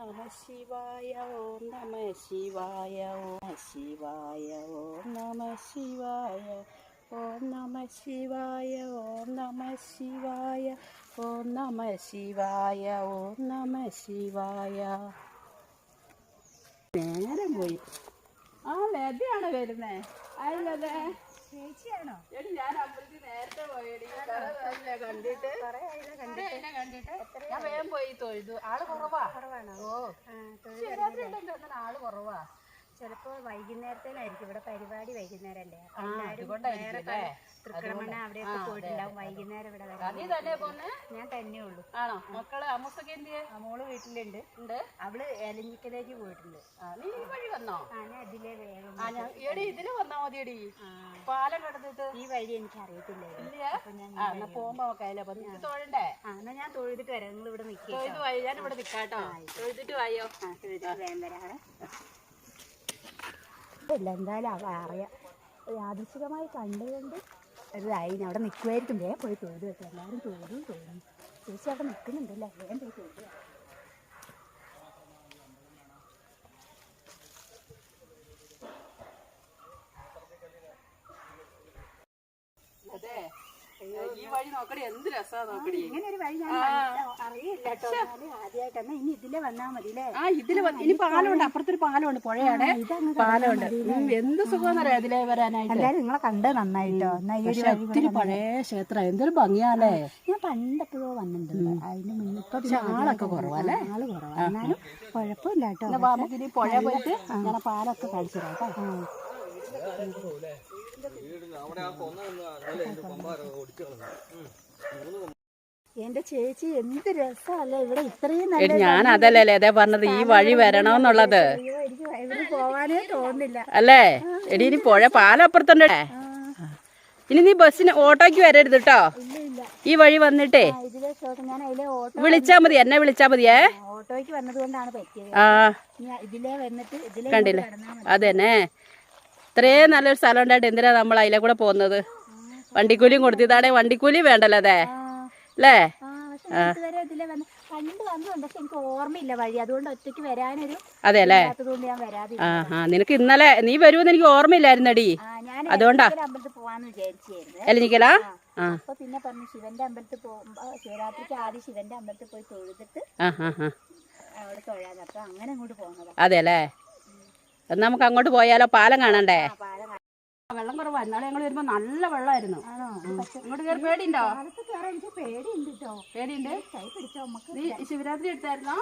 നമഃ ശിവായ ഓം നമഃ ശിവായ ഓം ശിവായ ഓം നമഃ ശിവായ ഓം നമഃ ശിവായ ഓം നമഃ ശിവായ ഓം നമഃ ശിവായ ഓം നമഃ ശിവായ. നേരം പോയി. ആ ലതയാണ് വരുന്നേ. അയലതേ ചേച്ചിയാണോ? എടി ഞാൻ അമ്പലത്തിൽ നേരത്തെ പോയടി. കണ്ടിട്ട് ഞാൻ വേഗം പോയി തൊഴുതു. ആള് കുറവാണോ? ഓ ശിവരാത്രി ആള് കുറവാ. ചിലപ്പോ വൈകുന്നേരത്തേനായിരിക്കും. ഇവിടെ പരിപാടി വൈകുന്നേരല്ലേ. തൃക്കണ്ണമണ്ണ അവിടെയൊക്കെ പോയിട്ടുണ്ടാവും. വൈകുന്നേരം ഇവിടെ ഞാൻ തന്നെ ഉള്ളൂ. ആണോ? മക്കള് അമ്മൂസൊക്കെ എന്തിയെ? മോള് വീട്ടിലുണ്ട്. അവള് എലഞ്ഞിക്കലേക്ക് പോയിട്ടുണ്ട്. നീ ഈ വഴി വന്നോ? ഞാൻ ഇതിലെ വേഗം എടി ഇതില് വന്നാ മതിയടി. പാലം കടന്നിട്ട് ഈ വഴി എനിക്ക് അറിയത്തില്ല. പോകുമ്പോ തൊഴണ്ടേ? എന്നാ ഞാൻ തൊഴുതിട്ട് വരാം. നിങ്ങൾ ഇവിടെ നിൽക്കുക. ഞാൻ ഇവിടെ നിക്കാട്ടോ. തൊഴുതിട്ട് വായോ. വേഗം വരാം. ഇല്ല, എന്തായാലും അറിയാം. യാദൃശികമായി കണ്ടുകൊണ്ട് ഇതായി. അവിടെ നിൽക്കുമായിരിക്കും. വേഗം പോയി തൊഴുത് വെക്കാം. എല്ലാവരും തോന്നും. ചേച്ചി അവിടെ നിൽക്കുന്നുണ്ടല്ലോ. വേഗം പോയി തൊഴുത്. അതെ, ഈ വഴി നോക്കടി, എന്ത് രസാ നോക്കടി. ഇങ്ങനെ ഒരു വഴി ഞാൻ അറിയില്ല കേട്ടോ. ആദ്യമായിട്ടാണ്. ഇനി ഇതിലെ വന്നാ മതി അല്ലേ? ഇതില് ഇനി പാലമുണ്ട്. അപ്പുറത്തൊരു പാലമുണ്ട്, പുഴയാണ്. പാലമുണ്ട്. എന്ത് സുഖമെന്നറിയാം ഇതിലേ വരാനായിട്ട്. എല്ലാരും നിങ്ങളെ കണ്ടത് നന്നായിട്ടോ. ഒത്തിരി പഴയ ക്ഷേത്രം, എന്തൊരു ഭംഗിയാലേ. ഞാൻ പണ്ടെപ്പോഴോ വന്നിട്ടുണ്ട്. അതിന് മുന്നിപ്പോ ആളൊക്കെ കുറവല്ലേ? ആള് കുറവാ. എന്നാലും കുഴപ്പമില്ല കേട്ടോ. നമുക്കിനി പുഴ പോയിട്ട് അങ്ങനെ പാലൊക്കെ കഴിച്ചു കേട്ടോ. എന്റെ ചേച്ചി എന്ത് രസമല്ലേ ഇവിടെ. ഇത്രയും ഞാൻ അതല്ലേ അതേ പറഞ്ഞത്, ഈ വഴി വരണമെന്നുള്ളത്. എനിക്ക് പോവാനേ തോന്നുന്നില്ല അല്ലേ? എടി ഇനി പുഴ പാലപ്പുറത്തുണ്ടേ. ഇനി നീ ബസ്സിന് ഓട്ടോയ്ക്ക് വരരുത് കേട്ടോ. ഈ വഴി വന്നിട്ടേ വിളിച്ചാ മതി, എന്നെ വിളിച്ചാ മതിയേ. ഓട്ടോയ്ക്ക് വന്നത് കൊണ്ടാണ് പറ്റിയത്. ഇതിലേ വന്നിട്ട് കണ്ടില്ലേ? അതന്നെ, ഇത്രയും നല്ലൊരു സ്ഥലം ഉണ്ടായിട്ട് എന്തിനാ നമ്മൾ അതിലെ കൂടെ പോകുന്നത്? വണ്ടിക്കൂലിയും കൊടുത്തിതാണെ വണ്ടിക്കൂലി വേണ്ടല്ലോ അതെ അല്ലേ? എനിക്ക് ഓർമ്മയില്ല വഴി. അതുകൊണ്ട് ഒറ്റയ്ക്ക് വരാനൊരു അതെ അല്ലേ? നിനക്ക് ഇന്നലെ നീ വരുമെന്ന് എനിക്ക് ഓർമ്മയില്ലായിരുന്നടി. അതുകൊണ്ടാ അമ്പലത്തിൽ പോവാന്ന് വിചാരിച്ചായിരുന്നു. എലിഞ്ഞിക്കലാ. അപ്പൊ പിന്നെ പറഞ്ഞു ശിവന്റെ അമ്പലത്തിൽ പോകുമ്പോ ശിവരാത്രിക്ക് ആദ്യം ശിവന്റെ അമ്പലത്തിൽ പോയി തൊഴുതിട്ട് അവിടെ തൊഴാൻ. അപ്പൊ അങ്ങനെ അങ്ങോട്ട് പോകുന്നതാ. അതെ അല്ലേ? നമുക്ക് അങ്ങോട്ട് പോയാലോ? പാലം കാണണ്ടേ? വെള്ളം കുറവാ. ഇന്നാളെ ഞങ്ങൾ വരുമ്പോ നല്ല വെള്ളമായിരുന്നു. ഇങ്ങോട്ട് കയറി പേടിയുണ്ടോ? പേടിയുണ്ട് കേട്ടോ. പേടിയുണ്ട്. നീ ശിവരാത്രി എടുത്തായിരുന്നോ?